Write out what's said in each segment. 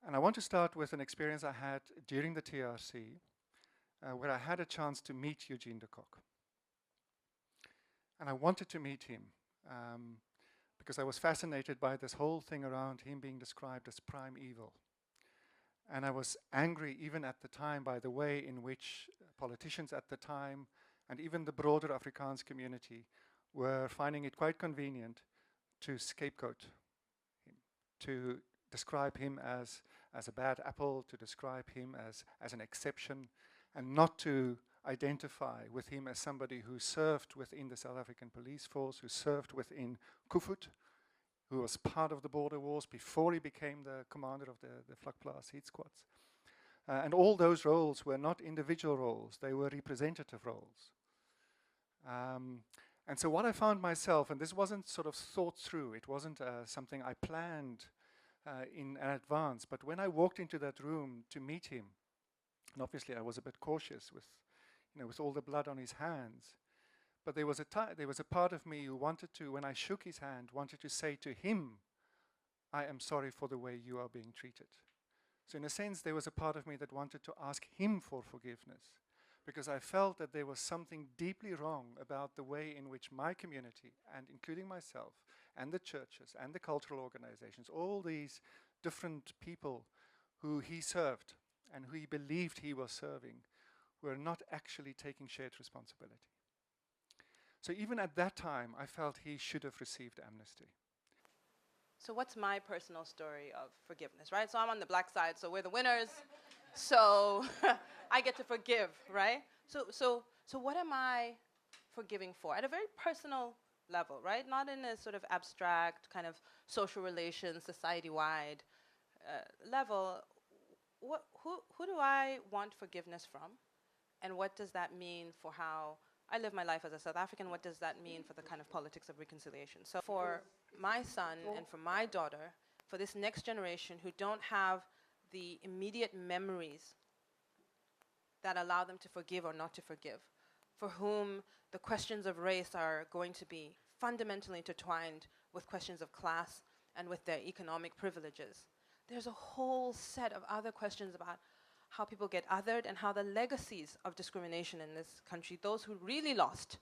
And I want to start with an experience I had during the TRC, where I had a chance to meet Eugene de Kock. And I wanted to meet him because I was fascinated by this whole thing around him being described as prime evil. And I was angry even at the time by the way in which politicians at the time and even the broader Afrikaans community were finding it quite convenient to scapegoat him, to describe him as a bad apple, to describe him as an exception, and not to identify with him as somebody who served within the South African police force, who served within Kufut, who was part of the border wars before he became the commander of the Vlakplaas heat squads. And all those roles were not individual roles, they were representative roles. And so what I found myself, and this wasn't sort of thought through, it wasn't something I planned in advance, but when I walked into that room to meet him, and obviously I was a bit cautious with all the blood on his hands, but there was a part of me who wanted to, when I shook his hand, wanted to say to him, I am sorry for the way you are being treated. So in a sense, there was a part of me that wanted to ask him for forgiveness, because I felt that there was something deeply wrong about the way in which my community, and including myself, and the churches, and the cultural organizations, all these different people who he served, and who he believed he was serving, were not actually taking shared responsibility. So even at that time, I felt he should have received amnesty. So what's my personal story of forgiveness, right? So I'm on the black side, so we're the winners. So I get to forgive, right? So what am I forgiving for? At a very personal level, right? Not in a sort of abstract kind of social relations, society-wide level. Who do I want forgiveness from? And what does that mean for how I live my life as a South African? What does that mean for the kind of politics of reconciliation? So for my son and for my daughter, for this next generation who don't have the immediate memories that allow them to forgive or not to forgive, for whom the questions of race are going to be fundamentally intertwined with questions of class and with their economic privileges, there's a whole set of other questions about how people get othered and how the legacies of discrimination in this country, those who really lost,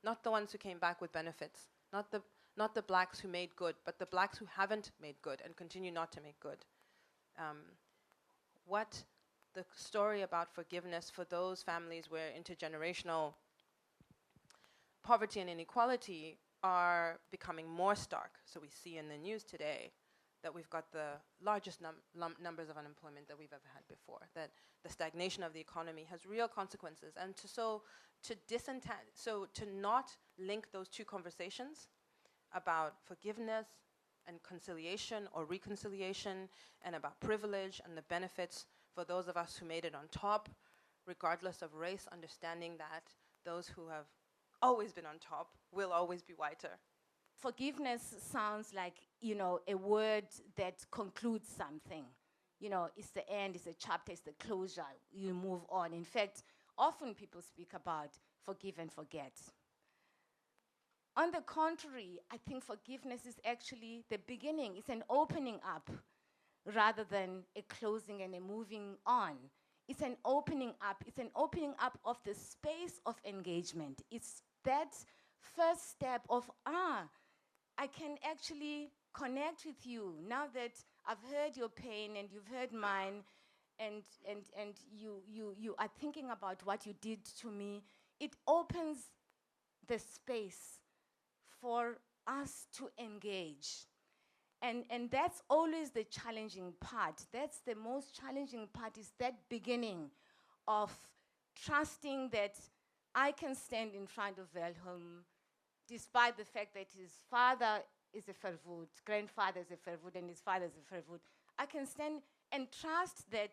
not the ones who came back with benefits, not the blacks who made good, but the blacks who haven't made good and continue not to make good. What the story about forgiveness for those families where intergenerational poverty and inequality are becoming more stark. So we see in the news today that we've got the largest numbers of unemployment that we've ever had before, that the stagnation of the economy has real consequences. And to not link those two conversations about forgiveness and conciliation or reconciliation and about privilege and the benefits for those of us who made it on top, regardless of race, understanding that those who have always been on top will always be whiter. Forgiveness sounds like, a word that concludes something. It's the end, it's a chapter, it's the closure, you move on. In fact, often people speak about forgive and forget. On the contrary, I think forgiveness is actually the beginning. It's an opening up rather than a closing and a moving on. It's an opening up. It's an opening up of the space of engagement. It's that first step of, I can actually connect with you now that I've heard your pain and you've heard mine, and you are thinking about what you did to me. It opens the space for us to engage. And that's always the challenging part. That's the most challenging part, is that beginning of trusting that I can stand in front of Wilhelm, despite the fact that his father is a Verwoerd, grandfather is a Verwoerd, and his father is a Verwoerd. I can stand and trust that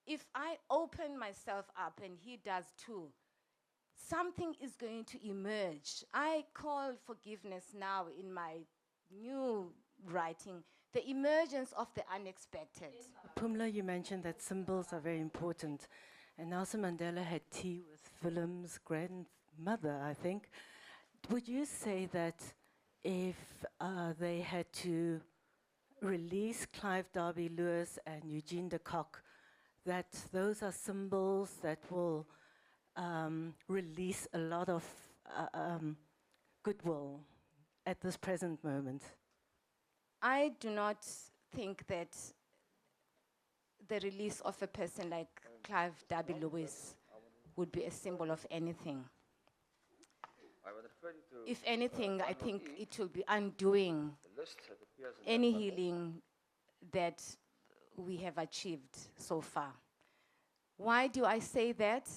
if I open myself up, and he does too, something is going to emerge. I call forgiveness now in my new writing the emergence of the unexpected. Pumla, you mentioned that symbols are very important. And Nelson Mandela had tea with Willem's grandmother, I think. Would you say that if they had to release Clive Derby Lewis and Eugene de Kock, that those are symbols that will release a lot of goodwill at this present moment? I do not think that the release of a person like Clive Derby Lewis would be a symbol of anything. If anything, I think it will be undoing any healing that we have achieved so far. Why do I say that?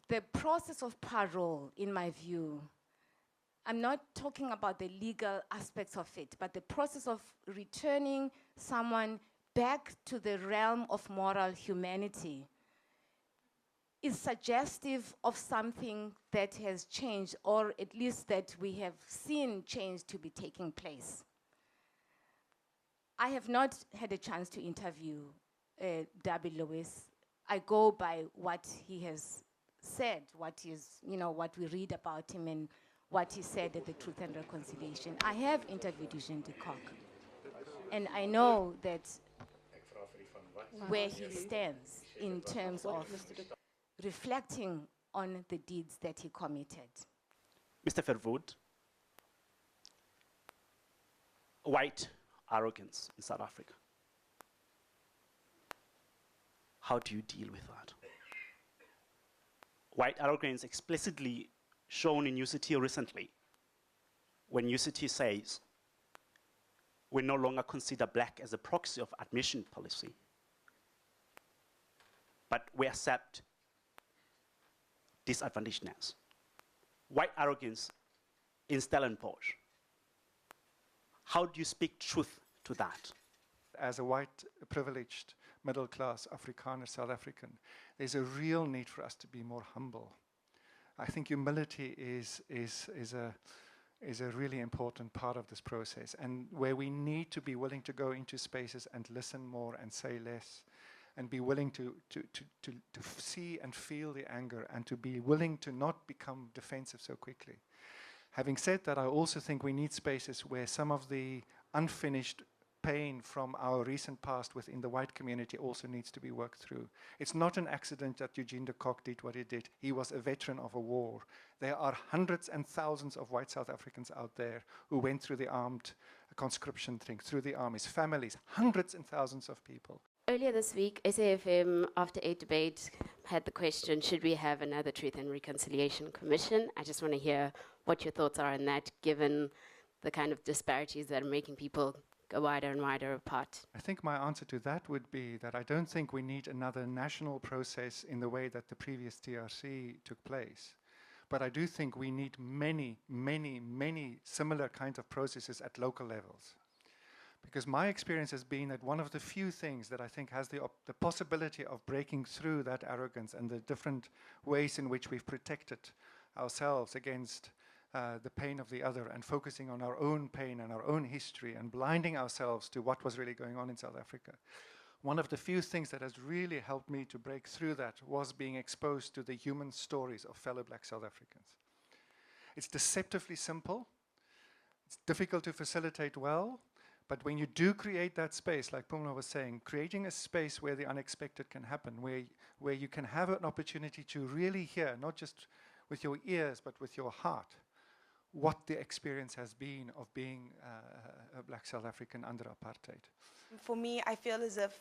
The process of parole, in my view, I'm not talking about the legal aspects of it, but the process of returning someone back to the realm of moral humanity is suggestive of something that has changed, or at least that we have seen change to be taking place. I have not had a chance to interview Derby Lewis. I go by what he has said, what we read about him and what he said at the Truth and Reconciliation. I have interviewed Eugene de Kock, and I know that where he stands in terms of reflecting on the deeds that he committed. Mr. Verwoerd, white arrogance in South Africa. How do you deal with that? White arrogance explicitly shown in UCT recently, when UCT says we no longer consider black as a proxy of admission policy, but we accept disadvantagedness. White arrogance in Stellenbosch. How do you speak truth to that? As a white, privileged, middle-class Afrikaner South African, there's a real need for us to be more humble. I think humility is a really important part of this process, and where we need to be willing to go into spaces and listen more and say less, and be willing to see and feel the anger, and to be willing to not become defensive so quickly. Having said that, I also think we need spaces where some of the unfinished pain from our recent past within the white community also needs to be worked through. It's not an accident that Eugene de Kock did what he did. He was a veteran of a war. There are hundreds and thousands of white South Africans out there who went through the armed conscription thing, through the armies, families, hundreds and thousands of people. Earlier this week, SAFM, after a debate, had the question, should we have another Truth and Reconciliation Commission? I just want to hear what your thoughts are on that, given the kind of disparities that are making people go wider and wider apart. I think my answer to that would be that I don't think we need another national process in the way that the previous TRC took place. But I do think we need many, many, many similar kinds of processes at local levels. Because my experience has been that one of the few things that I think has the possibility of breaking through that arrogance and the different ways in which we've protected ourselves against the pain of the other, and focusing on our own pain and our own history and blinding ourselves to what was really going on in South Africa. One of the few things that has really helped me to break through that was being exposed to the human stories of fellow black South Africans. It's deceptively simple. It's difficult to facilitate well. But when you do create that space, like Pumla was saying, creating a space where the unexpected can happen, where you can have an opportunity to really hear, not just with your ears, but with your heart, what the experience has been of being a black South African under apartheid. For me, I feel as if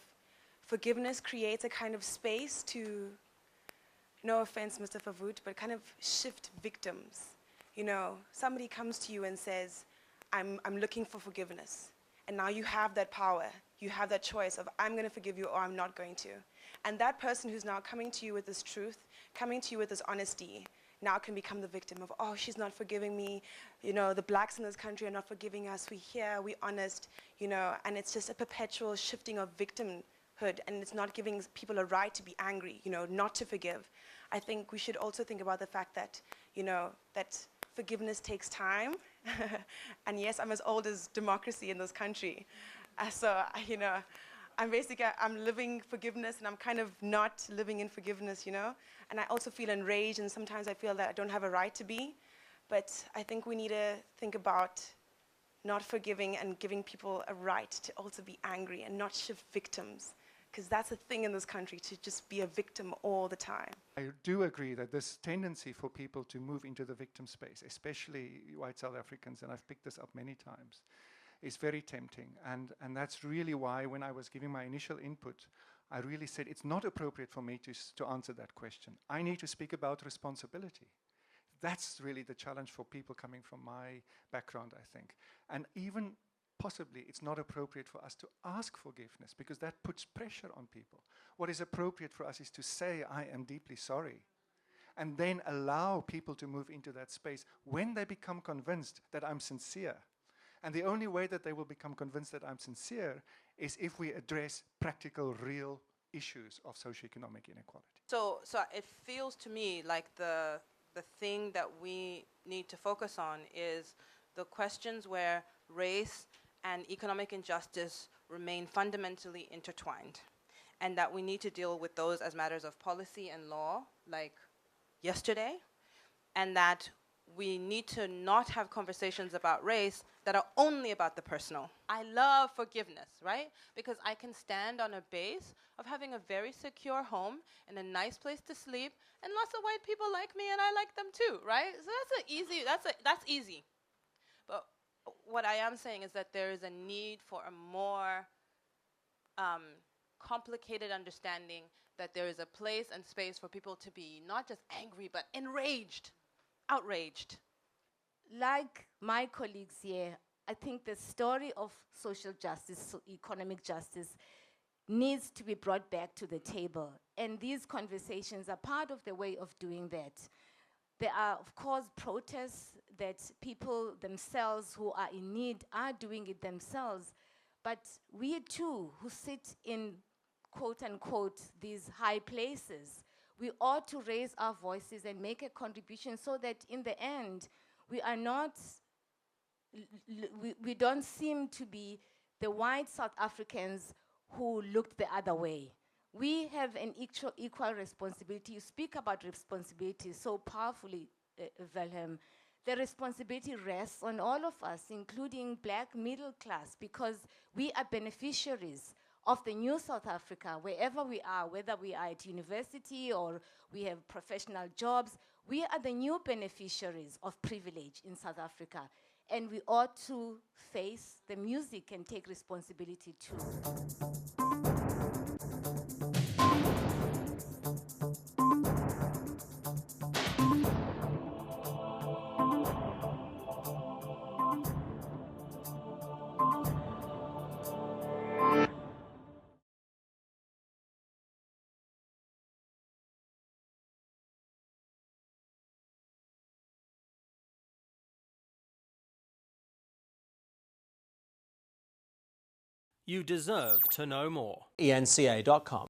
forgiveness creates a kind of space to, no offense, Mr. Verwoerd, but kind of shift victims. You know, somebody comes to you and says, I'm looking for forgiveness. And now you have that power. You have that choice of, I'm going to forgive you or I'm not going to. And that person who's now coming to you with this truth, coming to you with this honesty, now can become the victim of, oh, she's not forgiving me. You know, the blacks in this country are not forgiving us. We're here, we're honest, you know, and it's just a perpetual shifting of victimhood, and it's not giving people a right to be angry, you know, not to forgive. I think we should also think about the fact that, you know, that forgiveness takes time, And yes, I'm as old as democracy in this country. I'm living forgiveness, and I'm kind of not living in forgiveness, And I also feel enraged, and sometimes I feel that I don't have a right to be. But I think we need to think about not forgiving and giving people a right to also be angry and not shift victims. Because that's a thing in this country, to just be a victim all the time. I do agree that this tendency for people to move into the victim space, especially white South Africans, and I've picked this up many times, is very tempting. And that's really why when I was giving my initial input, I really said it's not appropriate for me to answer that question. I need to speak about responsibility. That's really the challenge for people coming from my background, I think. And even possibly it's not appropriate for us to ask forgiveness, because that puts pressure on people. What is appropriate for us is to say, I am deeply sorry, and then allow people to move into that space when they become convinced that I'm sincere. And the only way that they will become convinced that I'm sincere is if we address practical, real issues of socioeconomic inequality. So it feels to me like the thing that we need to focus on is the questions where race and economic injustice remain fundamentally intertwined, and that we need to deal with those as matters of policy and law, like yesterday, and that we need to not have conversations about race that are only about the personal. I love forgiveness, right? Because I can stand on a base of having a very secure home and a nice place to sleep, and lots of white people like me and I like them too, right? So that's easy. But what I am saying is that there is a need for a more complicated understanding that there is a place and space for people to be not just angry, but enraged, outraged. Like my colleagues here, I think the story of social justice, economic justice, needs to be brought back to the table. And these conversations are part of the way of doing that. There are, of course, protests that people themselves who are in need are doing it themselves. But we too, who sit in, quote unquote, these high places, we ought to raise our voices and make a contribution so that in the end, we are not, we don't seem to be the white South Africans who looked the other way. We have an equal responsibility. You speak about responsibility so powerfully, Wilhelm. The responsibility rests on all of us, including black middle class, because we are beneficiaries of the new South Africa, wherever we are, whether we are at university or we have professional jobs. We are the new beneficiaries of privilege in South Africa, and we ought to face the music and take responsibility too. You deserve to know more. eNCA.com